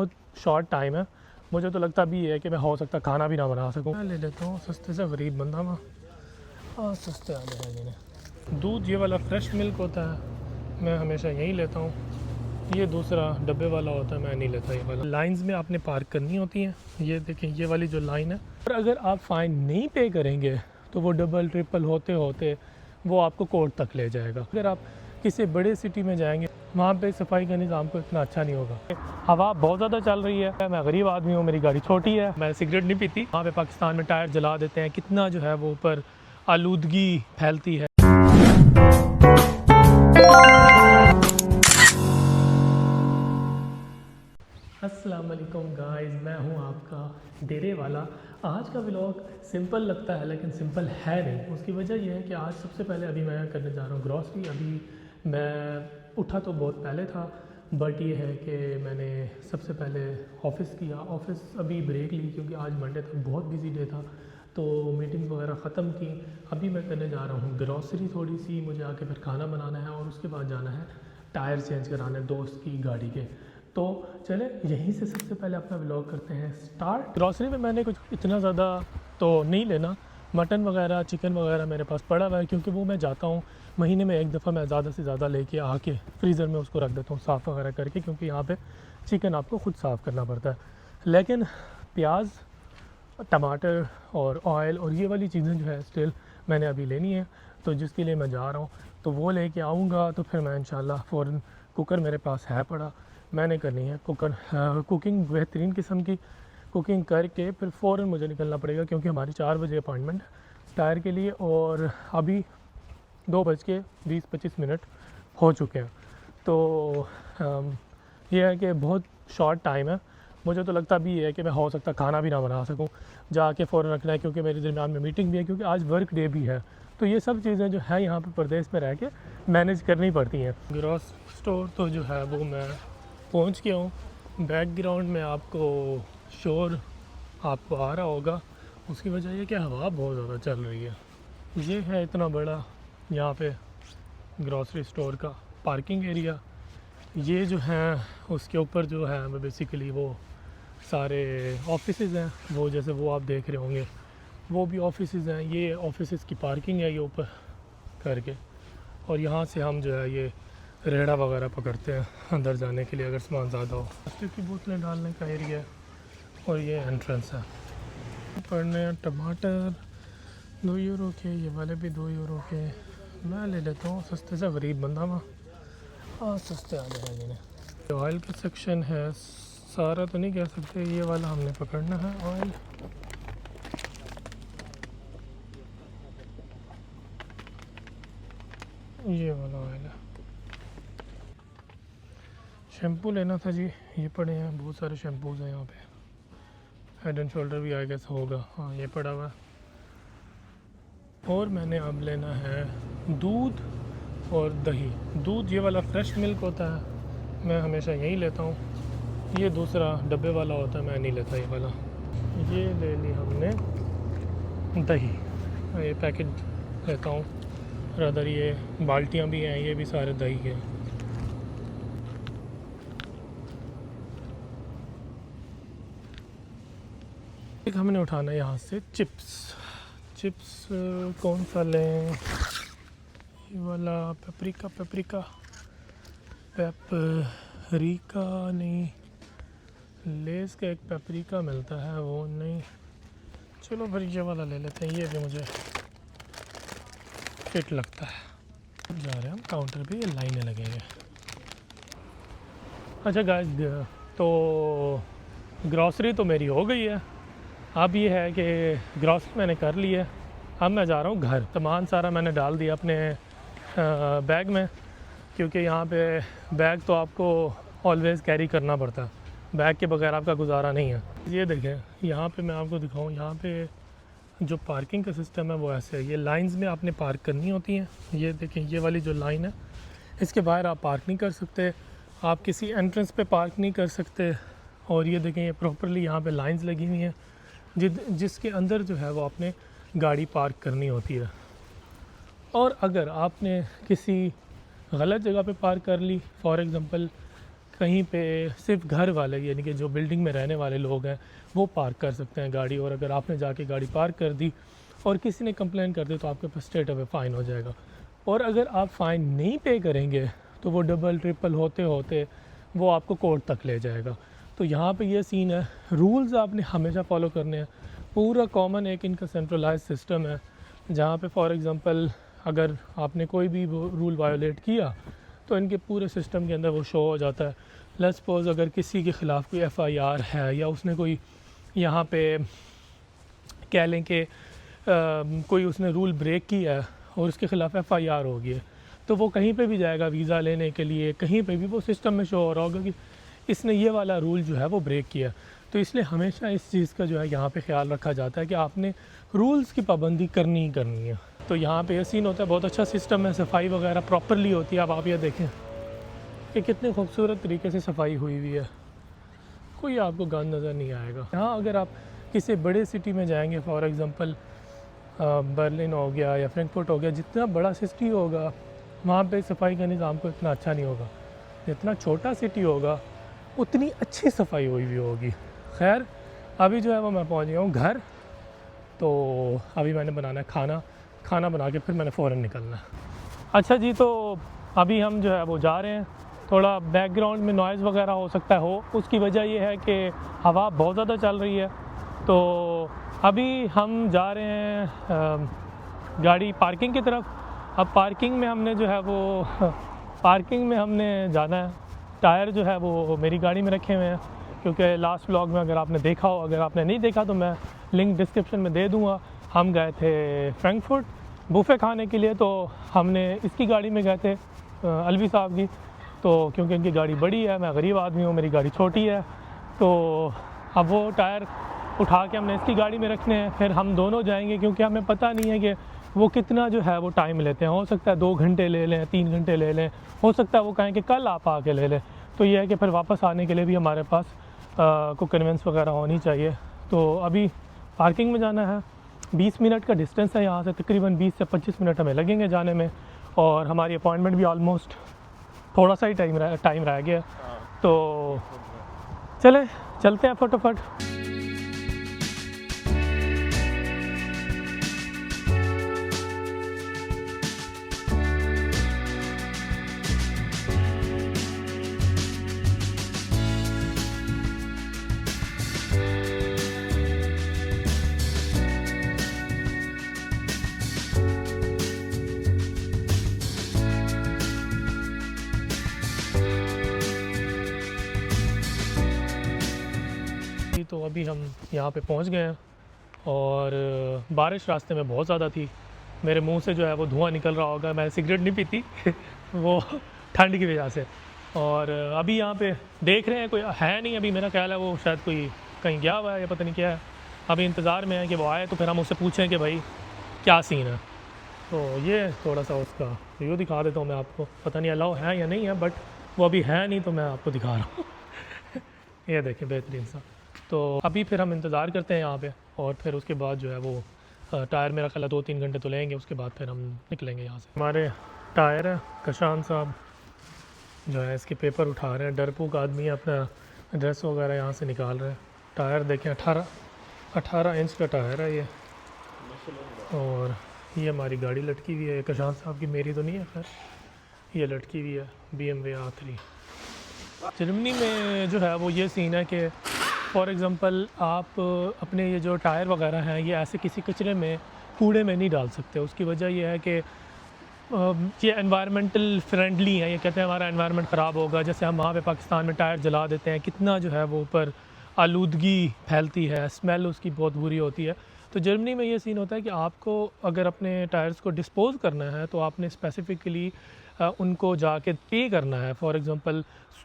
बहुत short time है, मुझे तो लगता भी है कि मैं हो सकता खाना भी ना बना सकूँ। मैं ले लेता हूँ सस्ते से, गरीब बंदा मैं और सस्ते आ जाएंगे। दूध ये वाला फ्रेश मिल्क होता है, मैं हमेशा यही लेता हूँ। ये दूसरा डब्बे वाला होता है, मैं नहीं लेता ये वाला। लाइंस में आपने पार्क करनी होती हैं, ये देखें ये वाली जो लाइन है। और अगर आप फ़ाइन नहीं पे करेंगे तो वो डबल ट्रिपल होते होते वो आपको कोर्ट तक ले जाएगा। अगर आप किसी बड़े सिटी में जाएंगे वहाँ पे सफाई का निज़ाम को इतना अच्छा नहीं होगा। हवा बहुत ज़्यादा चल रही है, मैं गरीब आदमी हूँ, मेरी गाड़ी छोटी है, मैं सिगरेट नहीं पीती। वहाँ पे पाकिस्तान में टायर जला देते हैं, कितना जो है वो ऊपर आलूदगी फैलती है। अस्सलाम वालेकुम गाइस, मैं हूं आपका डेरे वाला। आज का व्लॉग सिंपल लगता है लेकिन सिंपल है नहीं। उसकी वजह यह है कि आज सबसे पहले अभी मैं करने जा रहा हूं ग्रॉसरी। अभी मैं उठा तो बहुत पहले था, बट ये है कि मैंने सबसे पहले ऑफ़िस किया। ऑफ़िस अभी ब्रेक ली क्योंकि आज मंडे था, बहुत बिजी डे था, तो मीटिंग्स वगैरह ख़त्म की। अभी मैं करने जा रहा हूँ ग्रॉसरी थोड़ी सी, मुझे आके फिर खाना बनाना है और उसके बाद जाना है टायर चेंज कराने दोस्त की गाड़ी के। तो चले यहीं से सबसे पहले अपना व्लॉग करते हैं स्टार्ट। ग्रॉसरी में मैंने कुछ इतना ज़्यादा तो नहीं लेना, मटन वगैरह चिकन वगैरह मेरे पास पड़ा हुआ है क्योंकि वो मैं जाता हूँ महीने में एक दफ़ा, मैं ज़्यादा से ज़्यादा लेके आके फ्रीज़र में उसको रख देता हूँ साफ़ वगैरह करके, क्योंकि यहाँ पे चिकन आपको ख़ुद साफ़ करना पड़ता है। लेकिन प्याज, टमाटर और ऑयल और ये वाली चीज़ें जो है स्टिल मैंने अभी लेनी है, तो जिसके लिए मैं जा रहा हूँ तो वो लेके आऊँगा। तो फिर मैं इंशाल्लाह फ़ौरन, कुकर मेरे पास है पड़ा, मैंने करनी है कुकिंग बेहतरीन किस्म की कुकिंग करके फिर फ़ौरन मुझे निकलना पड़ेगा क्योंकि हमारी 4 बजे अपॉइंटमेंट टायर के लिए और अभी 2:20-25 हो चुके हैं। तो ये है कि बहुत शॉर्ट टाइम है, मुझे तो लगता भी है कि मैं हो सकता खाना भी ना बना सकूं, जाके फ़ौरन रखना है क्योंकि मेरे दरमियान में मीटिंग भी है, क्योंकि आज वर्क डे भी है। तो ये सब चीज़ें जो है यहाँ पे परदेश में रह के मैनेज करनी पड़ती हैं। ग्रॉस स्टोर तो जो है वो मैं पहुँच गया हूँ। बैकग्राउंड में आपको शोर आपको आ रहा होगा, उसकी वजह ये कि हवा बहुत ज़्यादा चल रही है। ये है इतना बड़ा यहाँ पे ग्रॉसरी स्टोर का पार्किंग एरिया। ये जो है उसके ऊपर जो है बेसिकली वो सारे ऑफिसेज़ हैं, वो जैसे वो आप देख रहे होंगे वो भी ऑफिसेज़ हैं। ये ऑफिसेज़ की पार्किंग है ये ऊपर करके, और यहाँ से हम जो है ये रेड़ा वगैरह पकड़ते हैं अंदर जाने के लिए अगर सामान ज़्यादा हो। प्लास्टिक की बोतलें डालने का एरिया है और ये एंट्रेंस है। पड़ने टमाटर 2 यूरो के, ये वाले भी 2 यूरो के। मैं ले लेता हूँ सस्ते से, गरीब बंदा मैं और सस्ते आ जाएंगे। ऑयल का सेक्शन है, सारा तो नहीं कह सकते, ये वाला हमने पकड़ना है ऑयल। ये वाला ऑयल है। शैम्पू लेना था जी, ये पड़े हैं बहुत सारे शैम्पूज़ हैं यहाँ पे। हेड एंड शोल्डर भी आई गेस होगा, हाँ ये पड़ा हुआ है। और मैंने अब लेना है दूध और दही। दूध ये वाला फ्रेश मिल्क होता है, मैं हमेशा यही लेता हूँ। ये दूसरा डब्बे वाला होता है, मैं नहीं लेता ये वाला। ये ले ली हमने दही, ये पैकेट लेता हूँ। रदर ये बाल्टियाँ भी हैं, ये भी सारे दही के। एक हमने उठाना है यहाँ से चिप्स कौन सा लें? ये वाला पेपरिका नहीं, लेस का एक पेपरिका मिलता है वो नहीं, चलो फिर ये वाला ले लेते हैं, ये भी मुझे फिट लगता है। जा रहे हैं हम काउंटर पे, ये लाइनें लगेंगे। अच्छा गाइस, तो ग्रॉसरी तो मेरी हो गई है। अब ये है कि ग्रॉसरी मैंने कर ली है, अब मैं जा रहा हूँ घर। सामान सारा मैंने डाल दिया अपने बैग में, क्योंकि यहाँ पे बैग तो आपको ऑलवेज़ कैरी करना पड़ता है, बैग के बगैर आपका गुजारा नहीं है। ये देखें यहाँ पे मैं आपको दिखाऊँ, यहाँ पे जो पार्किंग का सिस्टम है वो ऐसे है। ये लाइंस में आपने पार्क करनी होती हैं। ये देखें ये वाली जो लाइन है, इसके बाहर आप पार्क नहीं कर सकते, आप किसी एंट्रेंस पे पार्क नहीं कर सकते। और ये देखें ये प्रॉपरली यहाँ पे लाइंस लगी हुई हैं जिसके अंदर जो है वो आपने गाड़ी पार्क करनी होती है। और अगर आपने किसी गलत जगह पे पार्क कर ली, फॉर एग्ज़ाम्पल कहीं पे सिर्फ घर वाले यानी कि जो बिल्डिंग में रहने वाले लोग हैं वो पार्क कर सकते हैं गाड़ी, और अगर आपने जाके गाड़ी पार्क कर दी और किसी ने कंप्लेन कर दी तो आपके पास स्ट्रेट अवे फ़ाइन हो जाएगा। और अगर आप फ़ाइन नहीं पे करेंगे तो वो डबल ट्रिपल होते होते वो आपको कोर्ट तक ले जाएगा। तो यहाँ पे ये सीन है, रूल्स आपने हमेशा फॉलो करने हैं। पूरा कॉमन एक इनका सेंट्रलाइज सिस्टम है जहाँ पे फॉर एग्ज़ाम्पल अगर आपने कोई भी रूल वायोलेट किया तो इनके पूरे सिस्टम के अंदर वो शो हो जाता है। लेट्स सपोज अगर किसी के ख़िलाफ़ कोई FIR है या उसने कोई यहाँ पे कह लें कि कोई उसने रूल ब्रेक किया है और उसके ख़िलाफ़ FIR हो गई है, तो वो कहीं पे भी जाएगा वीज़ा लेने के लिए, कहीं पे भी वो सिस्टम में शो हो रहा होगा कि इसने ये वाला रूल जो है वो ब्रेक किया। तो इसलिए हमेशा इस चीज़ का जो है यहाँ पे ख्याल रखा जाता है कि आपने रूल्स की पाबंदी करनी ही करनी है। तो यहाँ पे ये सीन होता है, बहुत अच्छा सिस्टम है, सफाई वगैरह प्रॉपरली होती है। अब आप ये देखें कि कितने खूबसूरत तरीके से सफाई हुई हुई है, कोई आपको गंद नज़र नहीं आएगा। यहाँ अगर आप किसी बड़े सिटी में जाएंगे, फॉर एग्ज़ाम्पल बर्लिन हो गया या फ्रैंकफर्ट हो गया, जितना बड़ा सिटी होगा वहाँ पे सफाई का निज़ाम को इतना अच्छा नहीं होगा। जितना छोटा सिटी होगा उतनी अच्छी सफाई हुई हुई होगी। खैर अभी जो है वो मैं पहुँच गया हूँ घर, तो अभी मैंने बनाना है खाना बना के फिर मैंने फ़ौरन निकलना है। अच्छा जी, तो अभी हम जो है वो जा रहे हैं। थोड़ा बैकग्राउंड में नॉइज़ वगैरह हो सकता हो, उसकी वजह ये है कि हवा बहुत ज़्यादा चल रही है। तो अभी हम जा रहे हैं गाड़ी पार्किंग की तरफ। अब पार्किंग में हमने जो है वो पार्किंग में हमने जाना है। टायर जो है वो मेरी गाड़ी में रखे हुए हैं, क्योंकि लास्ट व्लॉग में अगर आपने देखा हो, अगर आपने नहीं देखा तो मैं लिंक डिस्क्रिप्शन में दे दूँगा। हम गए थे फ्रैंकफर्ट बुफ़े खाने के लिए, तो हमने इसकी गाड़ी में गए थे अलवी साहब की। तो क्योंकि इनकी गाड़ी बड़ी है, मैं गरीब आदमी हूँ, मेरी गाड़ी छोटी है, तो अब वो टायर उठा के हमने इसकी गाड़ी में रखने हैं। फिर हम दोनों जाएंगे, क्योंकि हमें पता नहीं है कि वो कितना जो है वो टाइम लेते हैं। हो सकता है 2 घंटे ले लें, 3 घंटे ले लें, हो सकता है वो कहें कि कल आप आके ले लें। तो ये है कि फिर वापस आने के लिए भी हमारे पास को कन्वेंस वगैरह होनी चाहिए। तो अभी पार्किंग में जाना है। 20 मिनट का डिस्टेंस है यहाँ से, तकरीबन 20 से 25 मिनट हमें लगेंगे जाने में, और हमारी अपॉइंटमेंट भी ऑलमोस्ट थोड़ा सा ही टाइम रह गया। तो चलते हैं फटाफट। तो अभी हम यहाँ पे पहुँच गए हैं, और बारिश रास्ते में बहुत ज़्यादा थी। मेरे मुंह से जो है वो धुआं निकल रहा होगा, मैं सिगरेट नहीं पीती वो ठंड की वजह से। और अभी यहाँ पे देख रहे हैं कोई है नहीं अभी, मेरा ख्याल है वो शायद कोई कहीं गया हुआ है या पता नहीं क्या है। अभी इंतज़ार में है कि वो आए तो फिर हम उससे पूछें कि भाई क्या सीन है। तो ये थोड़ा सा उसका व्यू दिखा देता हूँ मैं आपको, पता नहीं अलाउ है या नहीं है, बट वो अभी है नहीं तो मैं आपको दिखा रहा हूँ ये देखें बेहतरीन सा। तो अभी फिर हम इंतज़ार करते हैं यहाँ पे, और फिर उसके बाद जो है वो टायर मेरा ख्याल 2-3 घंटे तो लेंगे, उसके बाद फिर हम निकलेंगे यहाँ से। हमारे टायर है, कशान साहब जो है इसके पेपर उठा रहे हैं, डरपोक आदमी अपना ड्रेस वगैरह यहाँ से निकाल रहे हैं। टायर देखें 18 इंच का टायर है ये, और ये हमारी गाड़ी लटकी हुई है, कशान साहब की, मेरी तो नहीं है खैर, ये लटकी हुई है BMW R3। जर्मनी में जो है वो ये सीन है कि फॉर एग्ज़ाम्पल आप अपने ये जो टायर वगैरह हैं ये ऐसे किसी कचरे में, कूड़े में नहीं डाल सकते। उसकी वजह ये है कि ये एनवायरमेंटल फ्रेंडली हैं, ये कहते हैं हमारा एनवायरनमेंट ख़राब होगा। जैसे हम वहाँ पे पाकिस्तान में टायर जला देते हैं, कितना जो है वो ऊपर आलूदगी फैलती है, स्मेल उसकी बहुत बुरी होती है। तो जर्मनी में ये सीन होता है कि आपको अगर अपने टायर्स को डिस्पोज़ करना है तो आपने स्पेसिफ़िकली उनको जाके पे करना है। फॉर एग्ज़ाम्पल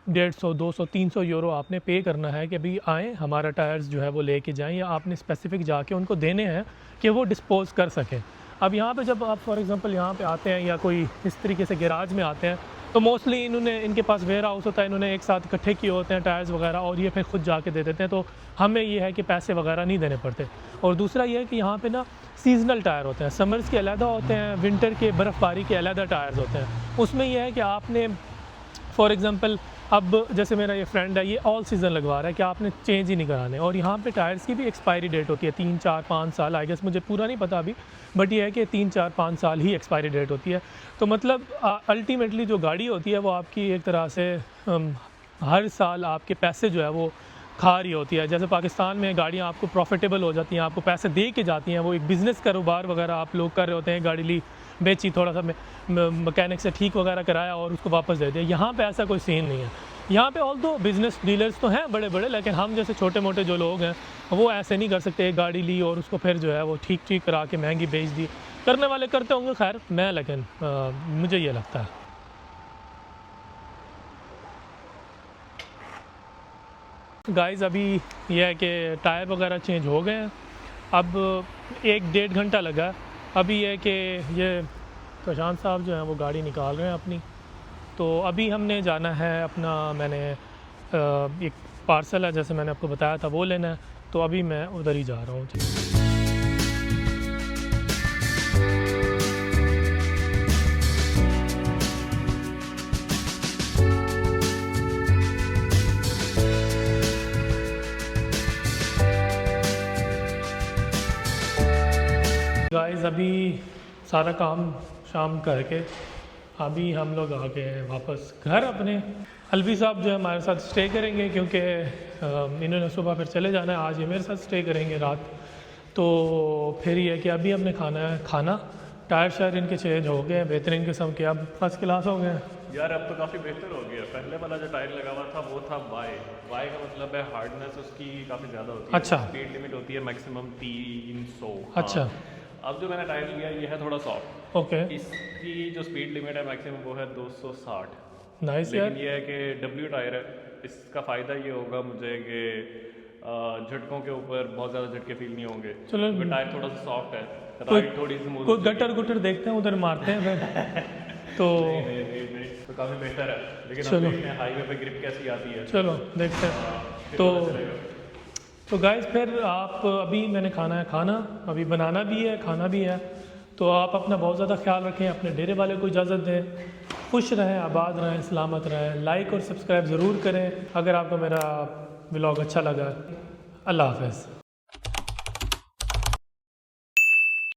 150, 200, 300 यूरो आपने पे करना है कि भाई आएँ हमारा टायर्स जो है वो लेके जाएं, या आपने स्पेसिफ़िक जाके उनको देने हैं कि वो डिस्पोज़ कर सकें। अब यहाँ पे जब आप फॉर एग्ज़ाम्पल यहाँ पे आते हैं या कोई इस तरीके से गैराज में आते हैं तो मोस्टली इनके पास वेयर हाउस होता है, इन्होंने एक साथ इकट्ठे किए होते हैं टायर्स वगैरह, और ये फिर खुद जाके दे देते हैं। तो हमें ये है कि पैसे वगैरह नहीं देने पड़ते। और दूसरा ये है कि यहाँ पे ना सीजनल टायर होते हैं, समर्स के अलहदा होते हैं, विंटर के बर्फ़बारी के अलहदा टायर्स होते हैं। उसमें यह है कि आपने फॉर एग्ज़ाम्पल अब जैसे मेरा ये फ्रेंड है, ये ऑल सीज़न लगवा रहा है कि आपने चेंज ही नहीं कराने, और यहाँ पे टायर्स की भी एक्सपायरी डेट होती है 3 4 5 साल, आई गेस, मुझे पूरा नहीं पता अभी, बट ये है कि 3 4 5 साल ही एक्सपायरी डेट होती है। तो मतलब अल्टीमेटली जो गाड़ी होती है वो आपकी एक तरह से हर साल आपके पैसे जो है वो खा रही होती है। जैसे पाकिस्तान में गाड़ियाँ आपको प्रॉफिटेबल हो जाती हैं, आपको पैसे दे के जाती हैं, वो एक बिज़नेस कारोबार वगैरह आप लोग कर रहे होते हैं, गाड़ी ली, बेची, थोड़ा सा मैकेनिक से ठीक वगैरह कराया और उसको वापस दे दिया। यहाँ पे ऐसा कोई सीन नहीं है। यहाँ पे ऑल दो बिज़नेस डीलर्स तो हैं बड़े बड़े, लेकिन हम जैसे छोटे मोटे जो लोग हैं वो ऐसे नहीं कर सकते। एक गाड़ी ली और उसको फिर जो है वो ठीक करा के महंगी बेच दी। करने वाले करते होंगे खैर, मैं लेकिन मुझे ये लगता है। गाइस अभी यह है कि टायर वगैरह चेंज हो गए हैं। अब 1-1.5 घंटा लगा। अभी यह है कि ये प्रशांत साहब जो हैं वो गाड़ी निकाल रहे हैं अपनी। तो अभी हमने जाना है अपना, मैंने एक पार्सल है जैसे मैंने आपको बताया था वो लेना है, तो अभी मैं उधर ही जा रहा हूँ। गाइस अभी सारा काम शाम करके अभी हम लोग आ गए हैं वापस घर अपने। अलवी साहब जो है हमारे साथ स्टे करेंगे क्योंकि इन्होंने सुबह फिर चले जाना है। आज ये मेरे साथ स्टे करेंगे रात। तो फिर ये है कि अभी हमने खाना है खाना। टायर शायर इनके चेंज हो गए हैं बेहतरीन किस्म के, अब फर्स्ट क्लास हो गए हैं यार। अब तो काफ़ी बेहतर हो गया। पहले वाला जो टायर लगा हुआ था वो था वाई का मतलब है हार्डनेस उसकी काफ़ी ज़्यादा होती है। अच्छा। स्पीड लिमिट होती है मैक्सिमम 300। अच्छा। अब जो मैंने टायर लिया ये है थोड़ा सॉफ्ट। ओके। इसकी जो स्पीड लिमिट है मैक्सिमम वो है 260। नाइस यार। लेकिन ये है कि डब्ल्यू टायर है, इसका फ़ायदा ये होगा मुझे कि झटकों के ऊपर बहुत ज़्यादा झटके फील नहीं होंगे। चलो, टायर थोड़ा सा सॉफ्ट है, राइड थोड़ी स्मूथ। कोई गटर गुटर देखते हैं उधर मारते हैं फिर तो नहीं, तो काफ़ी बेहतर है। लेकिन चलो, हाईवे पे ग्रिप कैसी आती है, चलो देखते हैं। तो गाइस फिर आप, अभी मैंने खाना है खाना, अभी बनाना भी है खाना भी है। तो आप अपना बहुत ज़्यादा ख्याल रखें, अपने डेरे वाले को इजाज़त दें। खुश रहें, आबाद रहें, सलामत रहें। लाइक और सब्सक्राइब ज़रूर करें अगर आपको मेरा व्लॉग अच्छा लगा। अल्लाह हाफ़िज़।